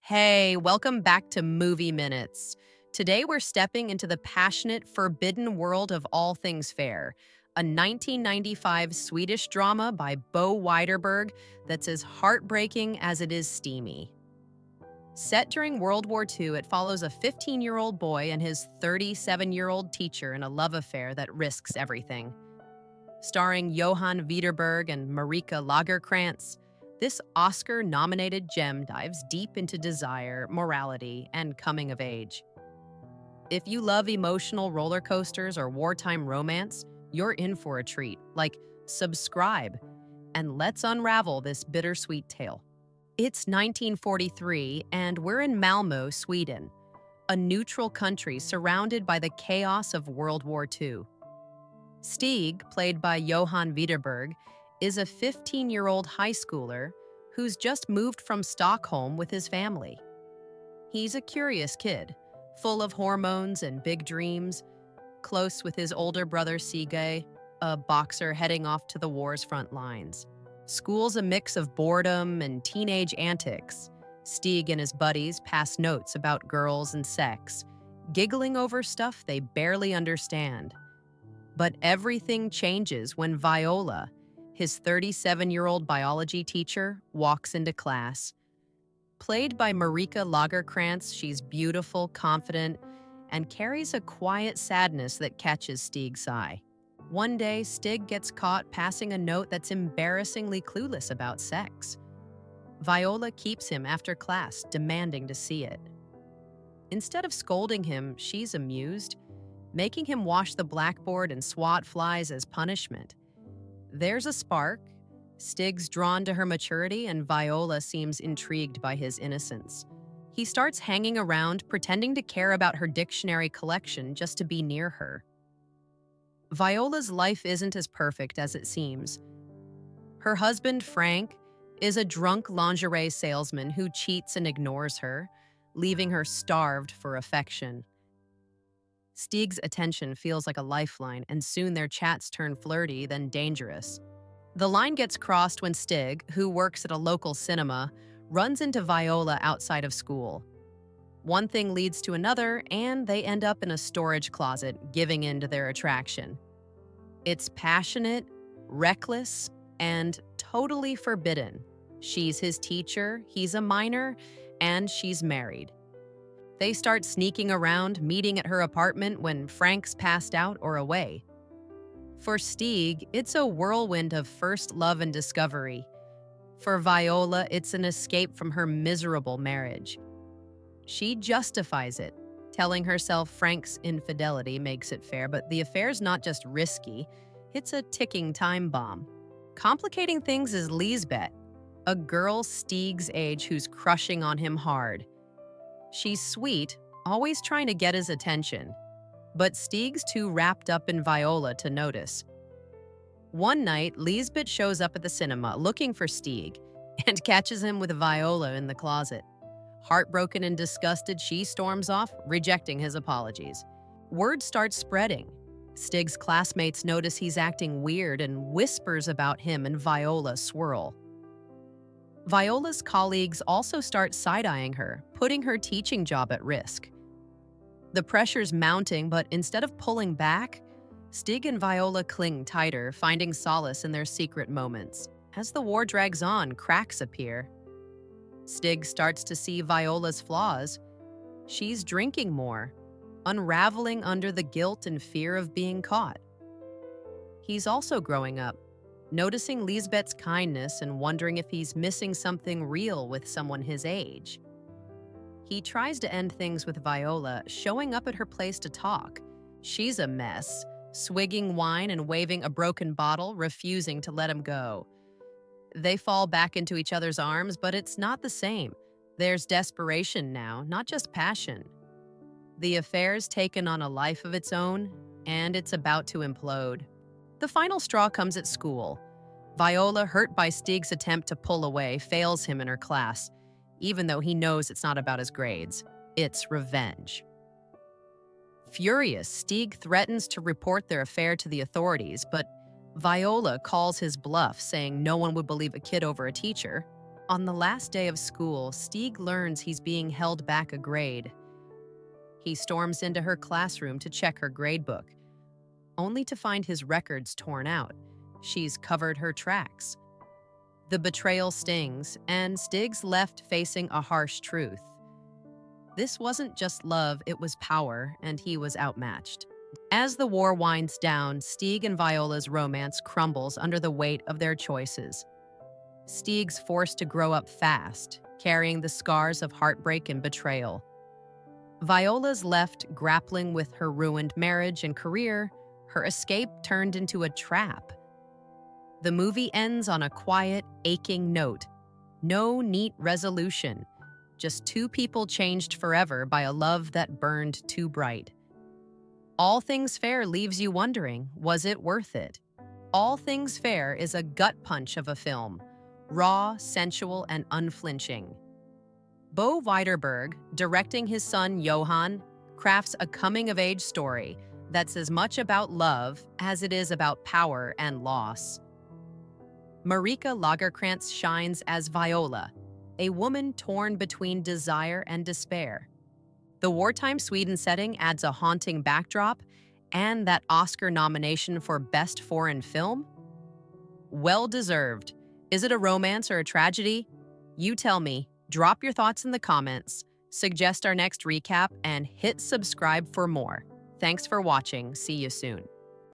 Hey, welcome back to Movie Minutes. Today we're stepping into the passionate, forbidden world of All Things Fair, a 1995 Swedish drama by Bo Widerberg that's as heartbreaking as it is steamy. Set during World War II, it follows a 15-year-old boy and his 37-year-old teacher in a love affair that risks everything. Starring Johann Widerberg and Marika Lagerkrantz, this Oscar nominated gem dives deep into desire, morality, and coming of age. If you love emotional roller coasters or wartime romance, you're in for a treat. Subscribe and let's unravel this bittersweet tale. It's 1943, and we're in Malmö, Sweden, a neutral country surrounded by the chaos of World War II. Stig, played by Johann Widerberg, is a 15-year-old high schooler who's just moved from Stockholm with his family. He's a curious kid, full of hormones and big dreams, close with his older brother Sigge, a boxer heading off to the war's front lines. School's a mix of boredom and teenage antics. Stig and his buddies pass notes about girls and sex, giggling over stuff they barely understand. But everything changes when Viola, his 37-year-old biology teacher, walks into class. Played by Marika Lagerkrantz, she's beautiful, confident, and carries a quiet sadness that catches Stig's eye. One day, Stig gets caught passing a note that's embarrassingly clueless about sex. Viola keeps him after class, demanding to see it. Instead of scolding him, she's amused, making him wash the blackboard and swat flies as punishment. There's a spark. Stig's drawn to her maturity, and Viola seems intrigued by his innocence. He starts hanging around, pretending to care about her dictionary collection just to be near her. Viola's life isn't as perfect as it seems. Her husband, Frank, is a drunk lingerie salesman who cheats and ignores her, leaving her starved for affection. Stig's attention feels like a lifeline, and soon their chats turn flirty, then dangerous. The line gets crossed when Stig, who works at a local cinema, runs into Viola outside of school. One thing leads to another, and they end up in a storage closet, giving in to their attraction. It's passionate, reckless, and totally forbidden. She's his teacher, he's a minor, and she's married. They start sneaking around, meeting at her apartment when Frank's passed out or away. For Stig, it's a whirlwind of first love and discovery. For Viola, it's an escape from her miserable marriage. She justifies it, telling herself Frank's infidelity makes it fair, but the affair's not just risky, it's a ticking time bomb. Complicating things is Lisbeth, a girl Stig's age who's crushing on him hard. She's sweet, always trying to get his attention, but Stig's too wrapped up in Viola to notice. One night, Lisbeth shows up at the cinema looking for Stig and catches him with Viola in the closet. Heartbroken and disgusted, she storms off, rejecting his apologies. Word starts spreading. Stig's classmates notice he's acting weird, and whispers about him and Viola swirl. Viola's colleagues also start side-eyeing her, putting her teaching job at risk. The pressure's mounting, but instead of pulling back, Stig and Viola cling tighter, finding solace in their secret moments. As the war drags on, cracks appear. Stig starts to see Viola's flaws. She's drinking more, unraveling under the guilt and fear of being caught. He's also growing up, noticing Lisbeth's kindness and wondering if he's missing something real with someone his age. He tries to end things with Viola, showing up at her place to talk. She's a mess, swigging wine and waving a broken bottle, refusing to let him go. They fall back into each other's arms, but it's not the same. There's desperation now, not just passion. The affair's taken on a life of its own, and it's about to implode. The final straw comes at school. Viola, hurt by Stig's attempt to pull away, fails him in her class, even though he knows it's not about his grades. It's revenge. Furious, Stig threatens to report their affair to the authorities, but Viola calls his bluff, saying no one would believe a kid over a teacher. On the last day of school, Stieg learns he's being held back a grade. He storms into her classroom to check her gradebook, only to find his records torn out. She's covered her tracks. The betrayal stings, and Stig's left facing a harsh truth. This wasn't just love, it was power, and he was outmatched. As the war winds down, Stieg and Viola's romance crumbles under the weight of their choices. Stieg's forced to grow up fast, carrying the scars of heartbreak and betrayal. Viola's left grappling with her ruined marriage and career, her escape turned into a trap. The movie ends on a quiet, aching note. No neat resolution, just two people changed forever by a love that burned too bright. All Things Fair leaves you wondering, was it worth it? All Things Fair is a gut punch of a film, raw, sensual, and unflinching. Bo Widerberg, directing his son Johann, crafts a coming-of-age story that's as much about love as it is about power and loss. Marika Lagerkrantz shines as Viola, a woman torn between desire and despair. The wartime Sweden setting adds a haunting backdrop, and that Oscar nomination for Best Foreign Film? Well deserved. Is it a romance or a tragedy? You tell me. Drop your thoughts in the comments, suggest our next recap, and hit subscribe for more. Thanks for watching. See you soon.